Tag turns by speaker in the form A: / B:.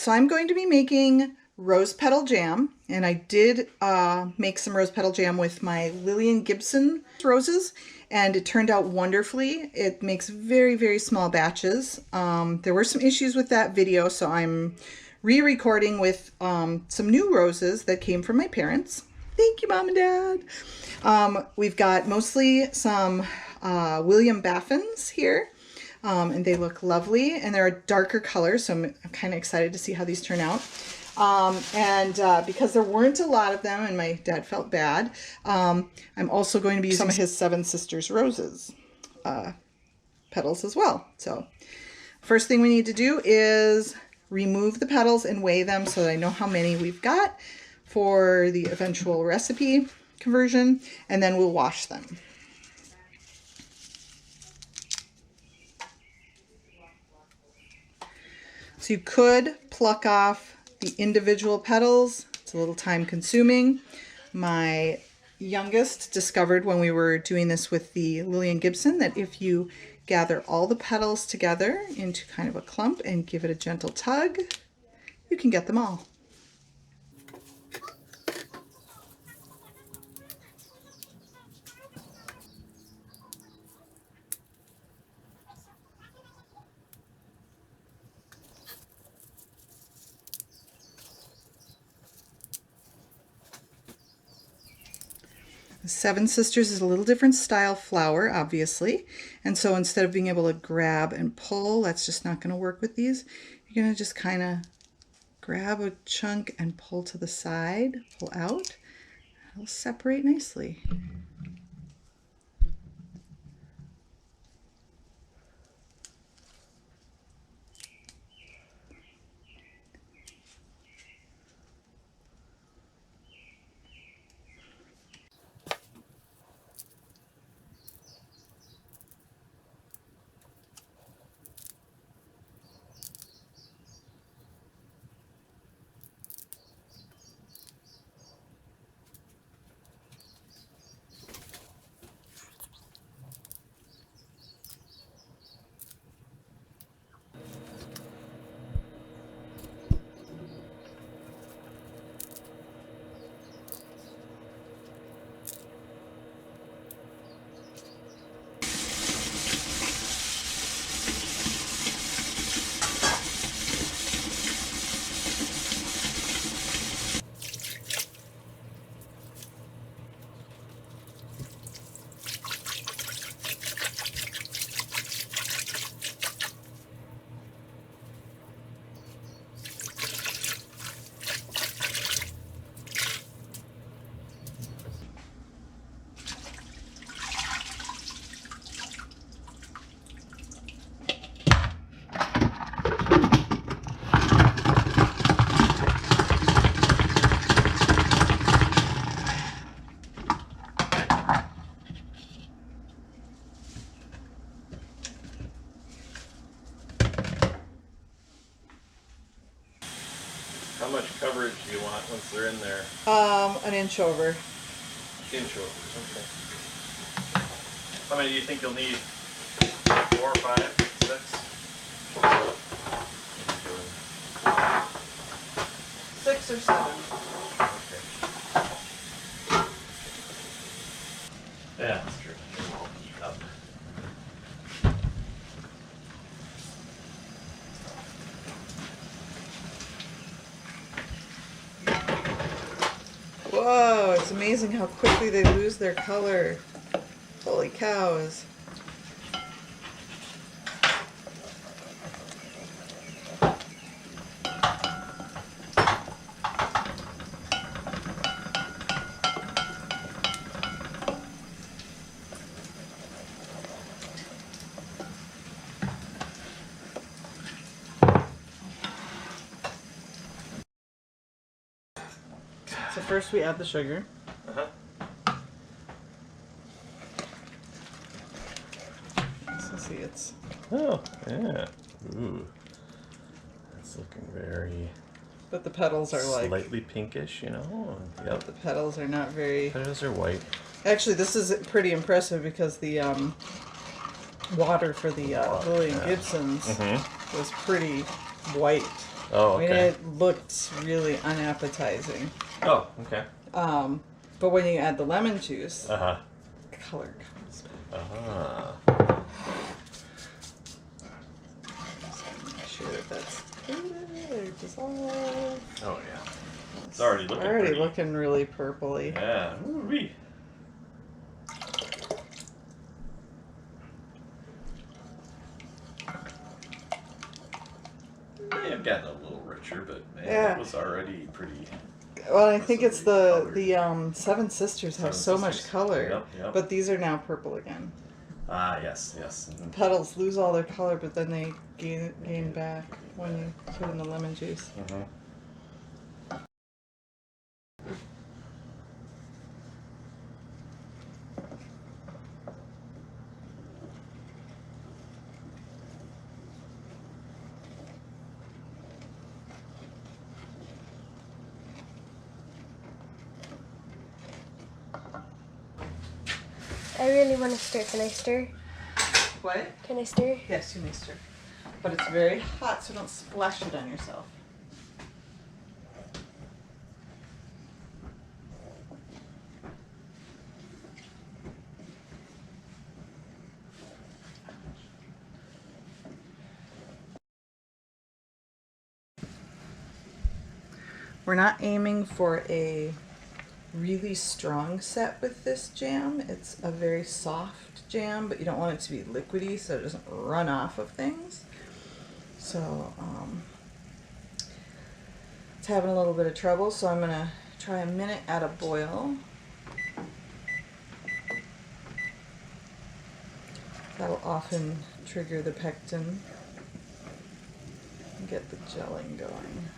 A: so I'm going to be making rose petal jam, and I did make some rose petal jam with my Lillian Gibson roses, and it turned out wonderfully. It makes very, very small batches. There were some issues with that video, so I'm re-recording with some new roses that came from my parents. Thank you, Mom and Dad. We've got mostly some William Baffins here. And they look lovely, and they're a darker color, so I'm kind of excited to see how these turn out. Because there weren't a lot of them and my dad felt bad, I'm also going to be using some of his Seven Sisters roses petals as well. So first thing we need to do is remove the petals and weigh them so that I know how many we've got for the eventual recipe conversion, and then we'll wash them. So you could pluck off the individual petals. It's a little time consuming. My youngest discovered when we were doing this with the Lillian Gibson that if you gather all the petals together into kind of a clump and give it a gentle tug, you can get them all. The Seven Sisters is a little different style flower, obviously. And so instead of being able to grab and pull, that's just not going to work with these. You're going to just kind of grab a chunk and pull to the side, pull out. It'll separate nicely.
B: How much coverage do you want once they're in there?
A: An inch over.
B: Inch over, okay. How many do you think you'll need? 4 or 5, 6?
A: 6 or 7.
B: Okay. Yeah, that's true. It won't heat up.
A: Whoa, it's amazing how quickly they lose their color. Holy cows. So first we add the sugar.
B: Uh-huh.
A: So see, it's...
B: Oh, yeah. Ooh. That's looking very...
A: But the petals are like...
B: slightly pinkish, you know? Yep.
A: The petals are not very...
B: Petals are white.
A: Actually, this is pretty impressive because the water for the Lillian Gibsons was pretty white.
B: Oh,
A: I mean,
B: okay.
A: it looked really unappetizing.
B: Oh, okay.
A: But when you add the lemon juice,
B: Uh-huh.
A: color comes back.
B: Uh-huh.
A: Make sure that that's coated or dissolved.
B: Oh, yeah. It's already looking
A: Already
B: pretty.
A: looking really purpley.
B: Yeah. Ooh-wee. May have gotten a little richer, but man,
A: Yeah.
B: it was already pretty.
A: Well, I think it's
B: Impressively
A: the Seven Sisters have so much
B: Sisters.
A: color,
B: Yep, yep.
A: but these are now purple again.
B: Ah, yes, yes. Mhm.
A: Petals lose all their color, but then they gain back when you put in the lemon juice.
B: Mhm.
C: I really want to stir. Can I stir?
A: What?
C: Can I stir?
A: Yes, you may stir. But it's very hot, so don't splash it on yourself. We're not aiming for a really strong set with this jam. It's a very soft jam, but you don't want it to be liquidy so it doesn't run off of things. So it's having a little bit of trouble, so I'm gonna try a minute at a boil. That'll often trigger the pectin and get the gelling going.